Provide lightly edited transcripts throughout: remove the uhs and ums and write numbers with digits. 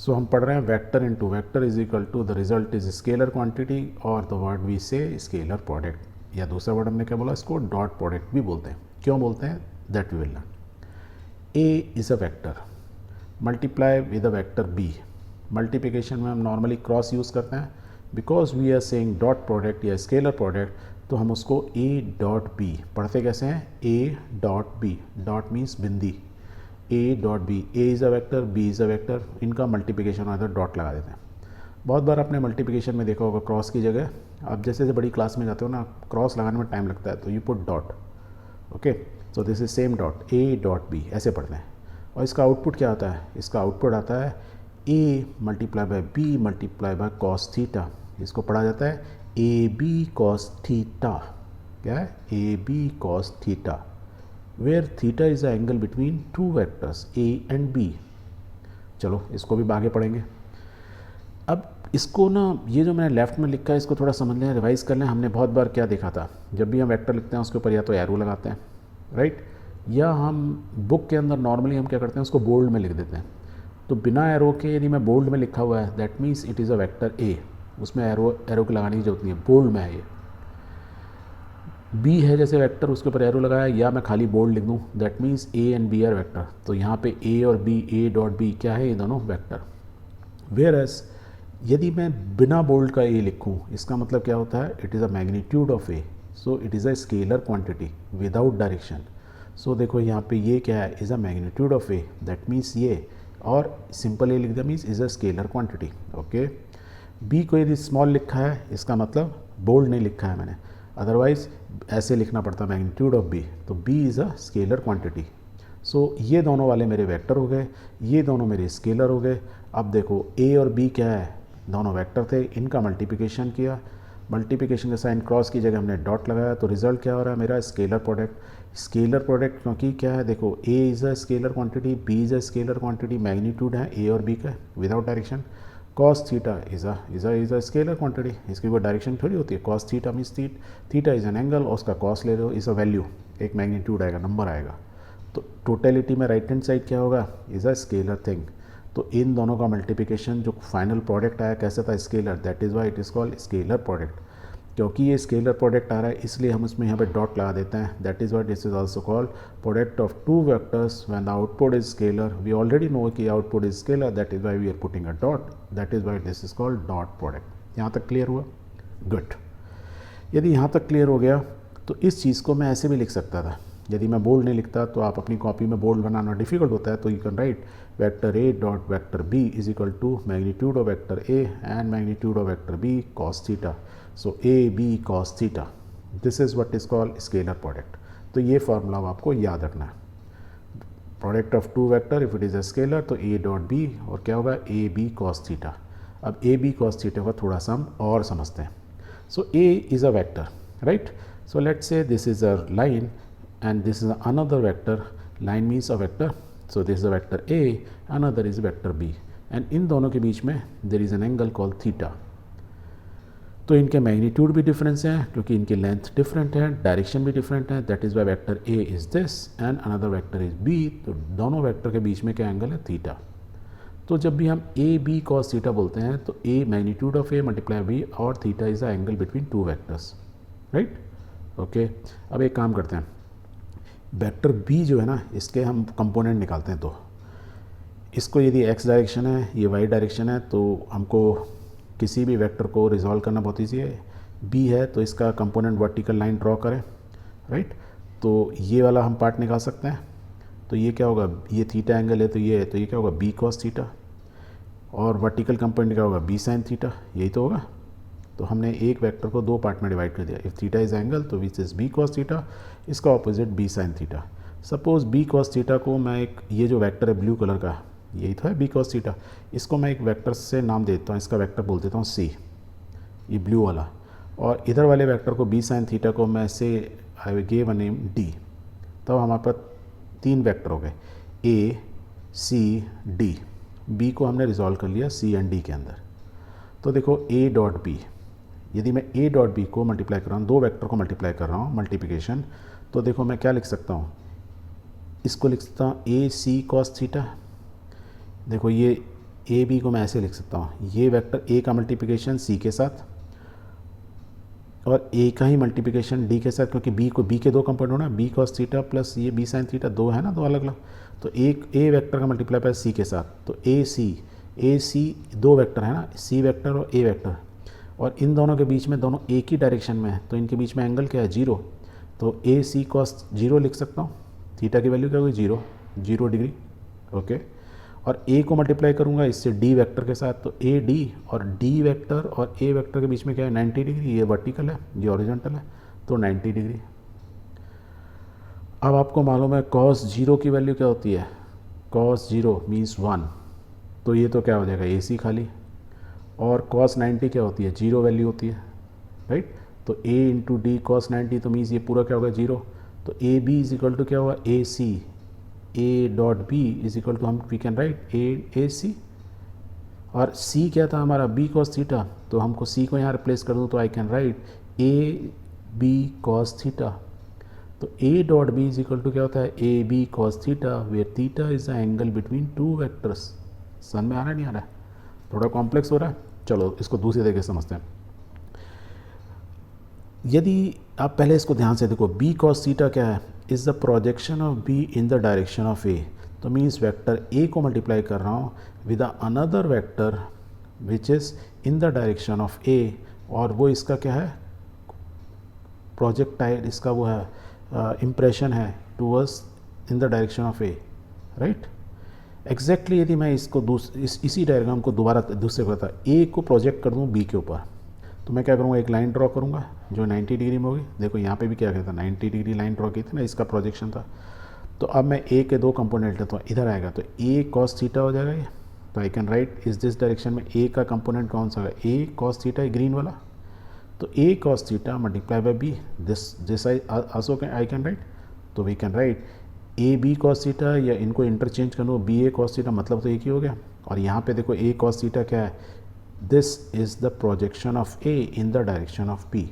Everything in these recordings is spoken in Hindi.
सो हम पढ़ रहे हैं vector into vector is equal to the result is scalar quantity और the word we say scalar product, या दूसरा वर्ड हमने क्या बोला, इसको डॉट प्रोडक्ट भी बोलते हैं। क्यों बोलते हैं that we will learn. A is a vector multiply with a vector B. Multiplication में हम नॉर्मली क्रॉस यूज़ करते हैं, because we are saying dot product या स्केलर प्रोडक्ट, तो हम उसको ए डॉट बी पढ़ते कैसे हैं, A dot B, dot means बिंदी, A dot B, A is a vector, B is a vector, इनका मल्टीप्लिकेशन होता है डॉट लगा देते हैं। बहुत बार आपने मल्टीप्लिकेशन में देखा होगा क्रॉस की जगह, आप जैसे बड़ी क्लास में जाते हो ना, क्रॉस लगाने में टाइम लगता है, तो you put dot, okay, so this is same dot, A dot B ऐसे पढ़ते हैं। और इसका आउटपुट क्या आता है, इसका आउटपुट आता है A multiply by B multiply by cos theta. इसको पढ़ा जाता है ए बी कॉस थीटा। क्या है, A B cos theta, where theta is a angle between two vectors A and B. चलो इसको भी आगे पढ़ेंगे। अब इसको ना, ये जो मैंने लेफ्ट में लिखा है इसको थोड़ा समझ लें, रिवाइज कर लें। हमने बहुत बार क्या देखा था, जब भी हम वेक्टर लिखते हैं उसके ऊपर या तो एरो लगाते हैं, राइट, या हम बुक के अंदर नॉर्मली हम क्या करते हैं, उसको बोल्ड में लिख देते हैं। तो बिना एरो के यदि मैं बोल्ड में लिखा हुआ है that means it is a vector A, उसमें एरो की लगाने की जरूरत नहीं है, बोल्ड में है ये। बी है जैसे वेक्टर, उसके ऊपर एरो लगाया, या मैं खाली बोल्ड लिख दूँ that means A and B are vector. तो यहाँ पे ए और बी, ए डॉट बी क्या है, ये दोनों वेक्टर। वेयर एज यदि मैं बिना बोल्ड का ए लिखूँ, इसका मतलब क्या होता है, it is a magnitude of A, so it is a scalar quantity without direction. सो देखो यहाँ पे ये क्या है, is a magnitude of A, that means ये, और सिंपल ए लिख दिया means is a scalar quantity, okay. B को यदि स्मॉल लिखा है, इसका मतलब बोल्ड नहीं लिखा है मैंने, अदरवाइज ऐसे लिखना पड़ता मैग्नीट्यूड ऑफ बी, तो B is a scalar quantity. So ये दोनों वाले मेरे वेक्टर हो गए, ये दोनों मेरे स्केलर हो गए। अब देखो ए और बी क्या है, दोनों वेक्टर थे, इनका मल्टीप्लिकेशन किया, मल्टीप्लिकेशन का साइन क्रॉस की जगह हमने डॉट लगाया, तो रिजल्ट क्या हो रहा है मेरा, स्केलर प्रोडक्ट। स्केलर प्रोडक्ट क्योंकि क्या है, देखो A is a scalar quantity, B is a scalar quantity, magnitude है ए और बी का without direction. Cos theta is a scalar quantity, इसकी कोई डायरेक्शन थोड़ी होती है। Cos theta means theta is an angle, और उसका कॉस ले रहे हो, इज़ अ वैल्यू, एक मैग्नीट्यूड आएगा, नंबर आएगा। तो टोटलिटी में राइट हैंड साइड क्या होगा, इज़ अ स्केलर थिंग। तो इन दोनों का मल्टीप्लिकेशन जो फाइनल प्रोडक्ट आया कैसा था, scalar, that is why it is called scalar product. क्योंकि ये स्केलर प्रोडक्ट आ रहा है इसलिए हम उसमें यहाँ पे डॉट लगा देते हैं, that is why this is also called product of two vectors when the output is scalar. We already know कि output is scalar, that is why we are putting a dot, that is why this is called dot product. यहाँ तक क्लियर हुआ, गुड। यदि यहाँ तक क्लियर हो गया तो इस चीज़ को मैं ऐसे भी लिख सकता था, यदि मैं बोल्ड नहीं लिखता तो आप अपनी कॉपी में बोल्ड बनाना डिफिकल्ट होता है, तो you can write vector A dot vector B is equal to magnitude of vector A and magnitude of vector B cos theta. So A B cos theta, this is what is called scalar product. तो ये फॉर्मूला आपको याद रखना है, product of two vector if it is a scalar तो ए डॉट बी, और क्या होगा ए बी कॉस थीटा। अब ए बी कॉस थीटा का थोड़ा सा हम और समझते हैं। So A is a vector, right, so let's say this is a line and this is another vector, line means a vector, so this is a vector A, another is vector B, and इन दोनों के बीच में there is an angle called theta। तो इनके मैग्नीट्यूड भी डिफरेंस हैं क्योंकि इनकी लेंथ डिफरेंट है, डायरेक्शन भी डिफरेंट है, that is why vector A is this and another vector is B, तो दोनों वेक्टर के बीच में क्या एंगल है, थीटा। तो जब भी हम ए बी कॉस थीटा बोलते हैं तो A magnitude of A multiply B और theta is the angle between two vectors, right, okay. अब एक काम करते हैं, वेक्टर बी जो है ना, इसके हम कंपोनेंट निकालते हैं। तो इसको यदि एक्स डायरेक्शन है, ये वाई डायरेक्शन है, तो हमको किसी भी वेक्टर को रिजॉल्व करना बहुत ईजी है। बी है तो इसका कंपोनेंट वर्टिकल लाइन ड्रॉ करें, राइट, तो ये वाला हम पार्ट निकाल सकते हैं। तो ये क्या होगा, ये थीटा एंगल है तो ये क्या होगा बी कॉस थीटा, और वर्टिकल कंपोनेंट क्या होगा बी साइन थीटा, यही तो होगा। तो हमने एक वेक्टर को दो पार्ट में डिवाइड कर दिया, इफ़ थीटा इज एंगल तो which is B cos theta, इसका opposite B sine theta. Suppose B cos theta को मैं एक, ये जो वेक्टर है ब्लू कलर का, यही तो है बी कॉस थीटा, इसको मैं एक वेक्टर से नाम देता हूँ, इसका वेक्टर बोल देता हूँ सी, ये ब्लू वाला, और इधर वाले वेक्टर को बी साइन थीटा को मैं से I give a name D. तो हमारे पास तीन वेक्टर हो गए ए सी डी, बी को हमने रिजॉल्व कर लिया सी एंड डी के अंदर। तो देखो ए डॉट बी, यदि मैं ए डॉट बी को मल्टीप्लाई कर रहा हूँ, दो वेक्टर को मल्टीप्लाई कर रहा हूँ मल्टीप्लिकेशन, तो देखो मैं क्या लिख सकता हूँ, इसको लिख सकता हूँ ए सी कॉस थीटा। देखो ये ए बी को मैं ऐसे लिख सकता हूँ, ये वेक्टर ए का मल्टीप्लिकेशन सी के साथ और ए का ही मल्टीप्लिकेशन डी के साथ, क्योंकि बी को बी के दो कंपोनेंट होना, बी कॉस थीटा प्लस ये बी साइन थीटा, दो है ना, दो अलग अलग। तो एक ए वेक्टर का मल्टीप्लाई पर सी के साथ, तो ए सी दो वेक्टर है ना, सी वेक्टर और ए वेक्टर, और इन दोनों के बीच में दोनों एक ही डायरेक्शन में है, तो इनके बीच में एंगल क्या है, जीरो। तो ए सी कॉस जीरो लिख सकता हूँ, थीटा की वैल्यू क्या होगी, जीरो डिग्री। ओके, और ए को मल्टीप्लाई करूँगा इससे डी वेक्टर के साथ, तो ए डी और डी वेक्टर और ए वेक्टर के बीच में क्या है, 90 डिग्री। ये वर्टिकल है, ये हॉरिजॉन्टल है, तो 90 डिग्री। अब आपको मालूम है कॉस जीरो की वैल्यू क्या होती है, कॉस जीरो मीन्स 1, तो ये तो क्या हो जाएगा, ए सी खाली। और कॉस 90 क्या होती है, जीरो वैल्यू होती है, राइट। तो ए इंटू डी कॉस 90, तो मीन्स ये पूरा क्या होगा, जीरो। तो A B is equal to क्या हुआ, A C, A dot B is equal to, हम we can write A C, और सी क्या था हमारा, बी कॉस थीटा, तो हमको सी को यहाँ रिप्लेस कर दूँ, तो I can write A B cos theta. तो A dot B is equal to क्या होता है, A B cos theta, where theta is the angle between two vectors. समझ में आ रहा है, नहीं आ रहा है, थोड़ा कॉम्प्लेक्स हो रहा है। चलो इसको दूसरे तरीके से समझते हैं। यदि आप पहले इसको ध्यान से देखो, बी कॉस थीटा क्या है, is the projection of B in the direction of A. तो मीन्स वेक्टर ए को मल्टीप्लाई कर रहा हूँ with another vector which is in the direction of A, और वो इसका क्या है, प्रोजेक्टाइल, इसका वो है इम्प्रेशन है towards in the direction of A, right. Exactly यदि मैं इसको इसी डायग्राम को दोबारा दूसरे को बताता, ए को प्रोजेक्ट कर दूँ बी के ऊपर, तो मैं क्या करूँगा, एक लाइन ड्रॉ करूँगा जो 90 डिग्री में होगी। देखो यहाँ पे भी क्या कहता था, 90 डिग्री लाइन ड्रॉ की थी ना, इसका प्रोजेक्शन था। तो अब मैं ए के दो कंपोनेंट लेता हूँ, इधर आएगा तो ए कॉस थीटा हो जाएगा ये, तो आई कैन राइट इस दिस डायरेक्शन में ए का कंपोनेंट कौन सा है, ए कॉस थीटा, ग्रीन वाला। तो A cos theta multiply by B, this I also I can write, तो we can write A B cos theta, या इनको इंटरचेंज कर लो, बी ए कॉस थीटा, मतलब तो एक ही हो गया। और यहाँ पे देखो ए कॉस थीटा क्या है, this is the projection of A in the direction of B.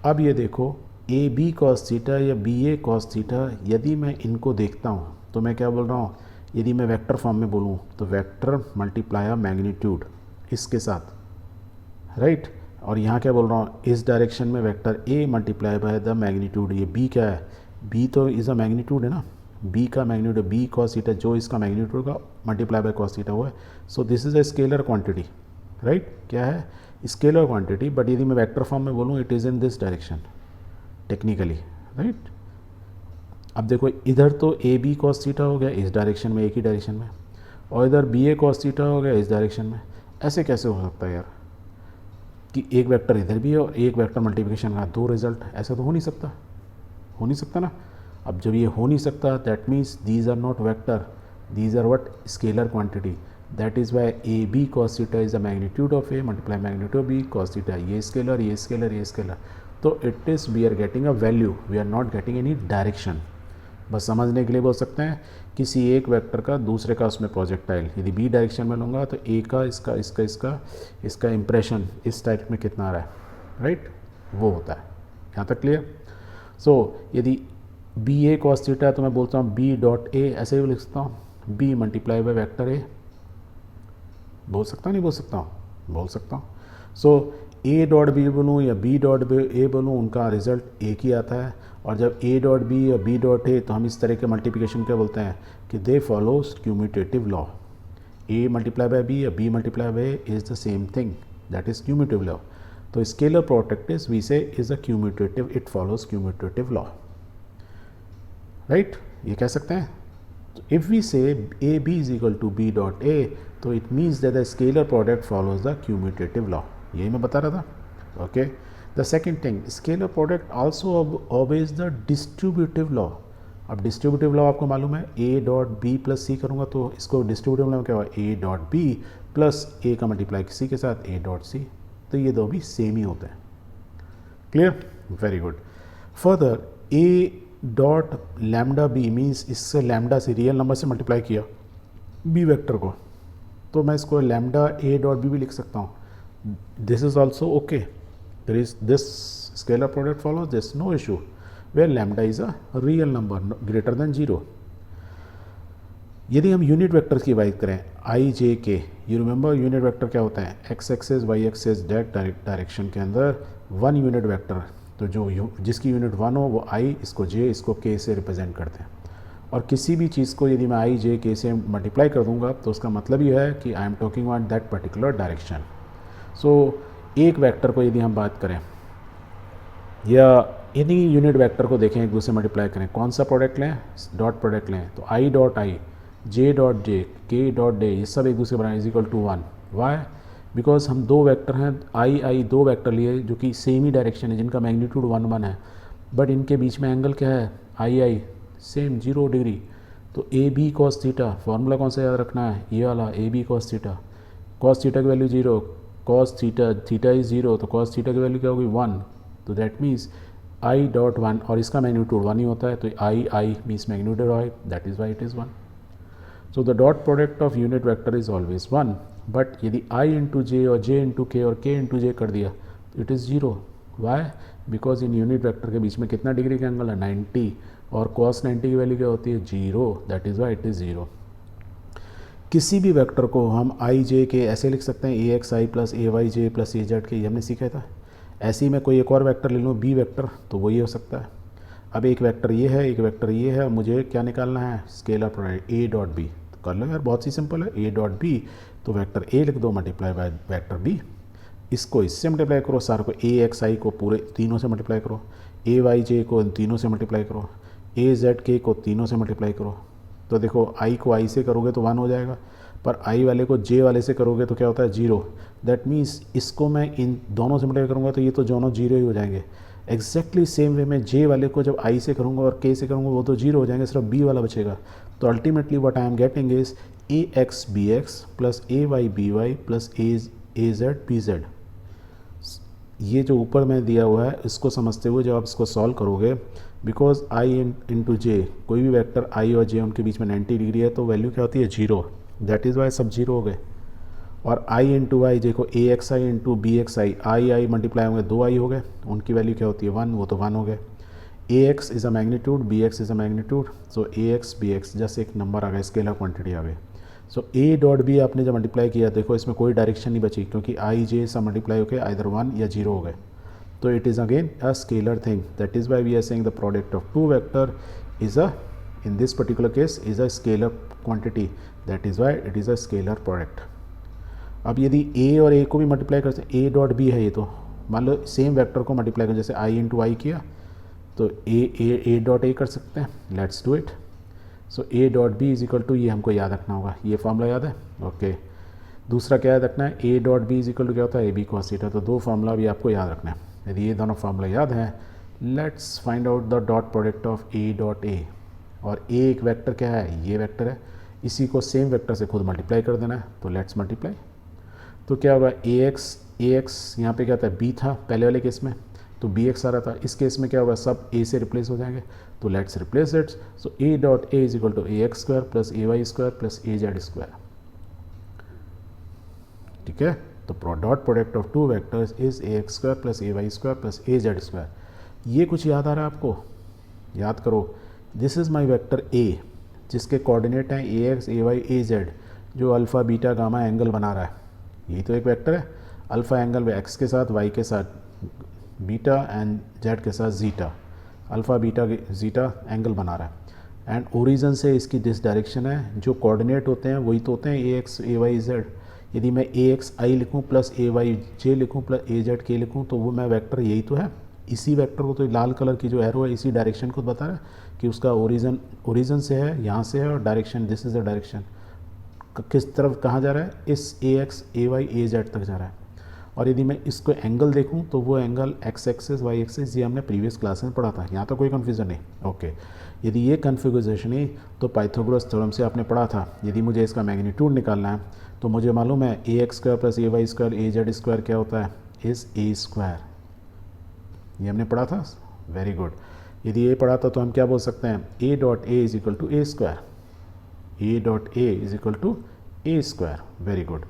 अब ये देखो ए बी कॉस थीटा या बी ए कॉस थीटा, यदि मैं इनको देखता हूँ तो मैं क्या बोल रहा हूँ, यदि मैं वेक्टर फॉर्म में बोलूँ तो वेक्टर मल्टीप्लाई मैग्नीट्यूड इसके साथ, राइट। और यहाँ क्या बोल रहा हूँ, इस डायरेक्शन में vector A multiply by the magnitude, ये बी क्या है, बी तो इज़ अ मैग्नीट्यूड है ना, बी का मैग्नीट्यूड बी कॉस थीटा, जो इसका मैग्नीट्यूड का मल्टीप्लाई बाय कॉस थीटा हुआ है। So this is a scalar quantity, right. क्या है, स्केलर क्वांटिटी, बट यदि मैं वेक्टर फॉर्म में बोलूँ it is in this direction technically, right. अब देखो इधर तो ए बी कॉस थीटा हो गया इस डायरेक्शन में, एक ही डायरेक्शन में, और इधर बी ए कॉस थीटा हो गया इस डायरेक्शन में। ऐसे कैसे हो सकता है यार कि एक वेक्टर इधर भी है और एक वेक्टर मल्टीप्लिकेशन का दो रिजल्ट, ऐसा तो हो नहीं सकता, हो नहीं सकता ना। अब जब ये हो नहीं सकता, that means these are not vector, these are what, scalar quantity. That is why A B cos theta is the magnitude of A multiply magnitude of B cos theta, ये स्केलर ये स्केलर ये स्केलर। तो it is we are getting a value, we are not getting any direction. बस समझने के लिए बोल सकते हैं किसी एक वेक्टर का दूसरे का उसमें प्रोजेक्टाइल, यदि बी डायरेक्शन में लूँगा तो ए का इसका इंप्रेशन इस टाइप में कितना आ रहा है, राइट, वो होता है। यहाँ तक क्लियर। सो यदि बी ए कॉस थीटा तो मैं बोलता हूँ बी डॉट ए, ऐसे भी लिख सकता हूँ, B multiply by vector A, बोल सकता हूँ नहीं बोल सकता हूँ, बोल सकता हूँ। सो ए डॉट बी बोलूँ या बी डॉट ए बोलूँ, उनका रिजल्ट एक ही आता है। और जब ए डॉट बी या बी डॉट ए, तो हम इस तरह के मल्टीप्लिकेशन क्या बोलते हैं कि they follows commutative law. A multiply by B या B multiply by A is the same thing, that is commutative law. तो scalar product is we say is a commutative, it follows commutative law, right, ये कह सकते हैं। If we say A B is equal to B dot A, तो it means that the scalar product follows the commutative law, यही मैं बता रहा था। Okay, the second thing, scalar product also obeys the distributive law. अब डिस्ट्रीब्यूटिव लॉ आपको मालूम है, A dot B plus C करूँगा तो इसको डिस्ट्रीब्यूटिव लॉ में क्या हुआ, A dot B plus A का मल्टीप्लाई सी के साथ ए डॉट सी, तो ये दो भी सेम ही होते हैं। Clear, very good. Further A dot lambda B means इससे लैम्डा से रियल नंबर से मल्टीप्लाई किया बी वेक्टर को, तो मैं इसको लैम्डा ए डॉट बी भी लिख सकता हूँ। This is also okay, there is this scalar product follows this, no issue, where lambda is a real number greater than 0। यदि हम यूनिट वेक्टर्स की बात करें आई जे के, यू रिमेंबर यूनिट वेक्टर क्या होता है, X axis Y axis that direction के अंदर वन यूनिट वेक्टर, तो जो जिसकी यूनिट वन हो वो आई, इसको जे, इसको के से रिप्रेजेंट करते हैं। और किसी भी चीज़ को यदि मैं आई जे के से मल्टीप्लाई कर दूंगा तो उसका मतलब ये है कि I am talking about that particular direction. So एक वेक्टर को यदि हम बात करें या यदि यूनिट वेक्टर को देखें एक दूसरे मल्टीप्लाई करें, कौन सा प्रोडक्ट लें, डॉट प्रोडक्ट लें, तो I dot I, J dot J, के डॉट डे, ये सब एक दूसरे बनाए is equal to one. Why? Because हम दो वेक्टर हैं, आई दो वेक्टर लिए जो कि सेम ही डायरेक्शन है, जिनका मैग्नीट्यूड 1 1 है, बट इनके बीच में एंगल क्या है, आई सेम 0 डिग्री। तो A B cos theta, formula कौन सा याद रखना है, ये वाला, A B cos theta. Cos theta की वैल्यू 0, कॉस थीटा इज 0, तो कॉस थीटा की वैल्यू क्या होगी 1। तो that means I dot one, और इसका मैग्नीट्यूड 1 ही होता है, तो I means magnitude I, that is why it is 1। So the dot product of unit vector is always 1, but यदि आई इंटू जे और जे इंटू के और के इंटू जे कर दिया तो it is 0। Why? Because in unit vector के बीच में कितना डिग्री का एंगल है, 90, और cos 90 की वैल्यू क्या होती है, 0, that is why it is 0। किसी भी वेक्टर को हम आई जे के ऐसे लिख सकते हैं, A x I plus A Y J plus A Z के, ये हमने सीखा था। ऐसे ही मैं कोई एक और वेक्टर ले लूँ बी वेक्टर, तो वही हो सकता है। अब एक वेक्टर ये है, एक वेक्टर ये है, मुझे क्या निकालना है, scalar product A dot B. तो कर लो यार, बहुत ही सिंपल है, ए डॉट बी, तो वेक्टर ए लिख दो मल्टीप्लाई बाय वेक्टर बी, इसको इससे मल्टीप्लाई करो, सारे को ए एक्स आई को पूरे तीनों से मल्टीप्लाई करो, ए वाई जे को इन तीनों से मल्टीप्लाई करो, ए जेड के को तीनों से मल्टीप्लाई करो। तो देखो आई को आई से करोगे तो 1 हो जाएगा, पर आई वाले को जे वाले से करोगे तो क्या होता है, 0। दैट मीन्स इसको मैं इन दोनों से मल्टीप्लाई करूँगा तो ये तो दोनों 0 ही हो जाएंगे। एग्जैक्टली सेम वे में जे वाले को जब आई से करूँगा और के से करूँगा वो तो 0 हो जाएंगे, सिर्फ बी वाला बचेगा। तो ultimately what I am getting is A X B X plus A Y B Y plus A Z B Z. ये जो ऊपर में दिया हुआ है इसको समझते हुए जब आप इसको सॉल्व करोगे, बिकॉज आई इंटू जे, कोई भी वेक्टर आई और जे उनके बीच में 90 डिग्री है, तो वैल्यू क्या होती है, 0, दैट इज़ वाई सब 0 हो गए। और आई इंटू आई जे को ए एक्स आई इंटू बी एक्स आई मल्टीप्लाई होंगे 2 आई हो गए, उनकी वैल्यू क्या होती है 1, वो तो 1 हो गए। A X is a magnitude, B X is a magnitude, so A X B X just एक नंबर आ गया, स्केलर क्वांटिटी आ गई। सो ए डॉट बी आपने जब मल्टीप्लाई किया, देखो इसमें कोई डायरेक्शन नहीं बची, क्योंकि आई जे सब मल्टीप्लाई होकर आइदर 1 या 0 हो गए। तो it is again a scalar thing, that is why we are saying the product of two vector is a, in this particular case is a scalar quantity, that is why it is a scalar product. अब यदि ए और ए को भी मल्टीप्लाई करते हैं, ए डॉट बी है ये, तो मान लो सेम वेक्टर को मल्टीप्लाई कर, जैसे आई इंटू आई किया तो ए डॉट ए कर सकते हैं, let's do it. So A dot B is equal to, ये हमको याद रखना होगा, ये फॉर्मूला याद है, ओके। दूसरा क्या याद रखना है, A dot B is equal to क्या होता है, ए बी कॉस थीटा। तो दो फार्मूला भी आपको याद रखना है। यदि ये दोनों फार्मूला याद हैं, let's find out the dot product of A dot ए। और ए एक वेक्टर क्या है, ये वेक्टर है, इसी को सेम वेक्टर से खुद मल्टीप्लाई कर देना है, तो लेट्स मल्टीप्लाई। तो क्या होगा, ए एक्स यहाँ पे क्या था, बी था पहले वाले केस में, तो बी एक्स आ रहा था, इस केस में क्या होगा, सब ए से रिप्लेस हो जाएंगे, तो let's replace it. So A dot A is equal to A X square plus A Y square plus A Z square, ठीक है। तो dot product of two vectors is A X square plus A Y square plus A Z square. ये कुछ याद आ रहा है आपको, याद करो, this is my vector A, जिसके कोऑर्डिनेट हैं A X A Y A Z, जो अल्फ़ा बीटा गामा एंगल बना रहा है, यही तो एक वेक्टर है। अल्फ़ा एंगल में एक्स के साथ, वाई के साथ बीटा एंड जेड के साथ zeta, alpha beta zeta angle बना रहा है। एंड ओरिजिन से इसकी दिस डायरेक्शन है, जो कोऑर्डिनेट होते हैं वही तो होते हैं A X A Y Z. यदि मैं ए एक्स आई लिखूँ प्लस ए वाई जे लिखूँ प्लस ए जेड के लिखूँ, तो वो मैं वेक्टर यही तो है। इसी वेक्टर को, तो लाल कलर की जो एरो है इसी डायरेक्शन को बता रहा है कि उसका ओरिजिन से है, यहाँ से है, और direction this is the direction, किस तरफ कहाँ जा रहा है, इस ए X A Y A Z तक जा रहा है। और यदि मैं इसको एंगल देखूं तो वो angle X axis Y axis, ये हमने प्रीवियस क्लास में पढ़ा था, यहाँ तो कोई कन्फ्यूज़न नहीं, ओके। यदि ये कन्फिगरेशन है तो पाइथागोरस थ्योरम से आपने पढ़ा था, यदि मुझे इसका मैग्नीट्यूड निकालना है तो मुझे मालूम है ए X square plus A Y square A Z square क्या होता है, इज़ ए स्क्वायर, ये हमने पढ़ा था, वेरी गुड। यदि ये पढ़ा था तो हम क्या बोल सकते हैं, A dot A is equal to A square, A dot A is equal to A square, very good.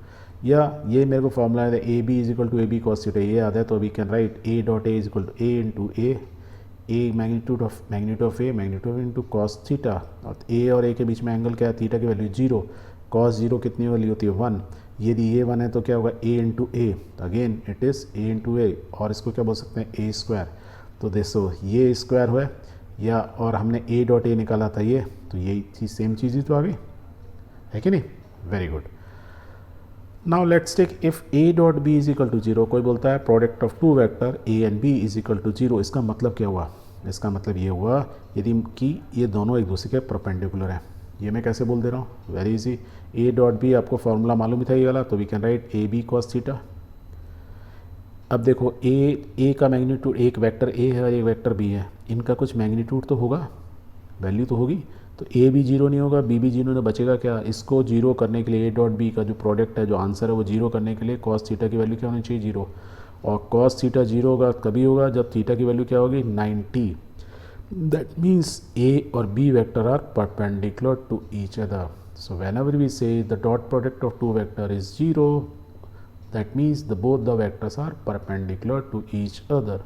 या ये मेरे को फॉर्मूला है A B is equal to A B cos theta, ये याद है, तो we can write A dot A is equal to A into A A magnitude of A magnitude into cos theta, और ए और ए के बीच में एंगल क्या है, थीटा की वैल्यू 0, कॉस 0 कितनी वाली होती है 1, यदि ए 1 है तो क्या होगा A into A, again it is A into A, और इसको क्या बोल सकते हैं ए स्क्वायर। तो देखो ये स्क्वायर हुआ या, और हमने ए डॉट ए निकाला था ये, तो यही चीज़ सेम चीज़ ही तो आ गई है कि नहीं। Very good. Now let's take if A dot B is equal to 0, कोई बोलता है product of two vector A and B is equal to 0, इसका मतलब क्या हुआ, इसका मतलब ये हुआ यदि कि ये दोनों एक दूसरे के परपेंडिकुलर हैं। ये मैं कैसे बोल दे रहा हूँ, very easy, A dot B आपको फॉर्मूला मालूम ही था ये वाला, तो we can write A B cos theta. अब देखो ए का मैग्नीट्यूड, एक वेक्टर ए है और एक वेक्टर बी है, इनका कुछ मैग्नीट्यूड तो होगा, वैल्यू तो होगी, तो ए भी जीरो नहीं होगा, बी भी जीरो नहीं, बचेगा क्या, इसको जीरो करने के लिए ए डॉट बी का जो प्रोडक्ट है, जो आंसर है वो जीरो करने के लिए कॉस थीटा की वैल्यू क्या होनी चाहिए, जीरो, और कॉस थीटा जीरो होगा कभी होगा जब थीटा की वैल्यू क्या होगी 90, दैट मीन्स ए और B vector are perpendicular to each other. So whenever we say the dot product of two vector is zero, that means both the vectors are perpendicular to each other.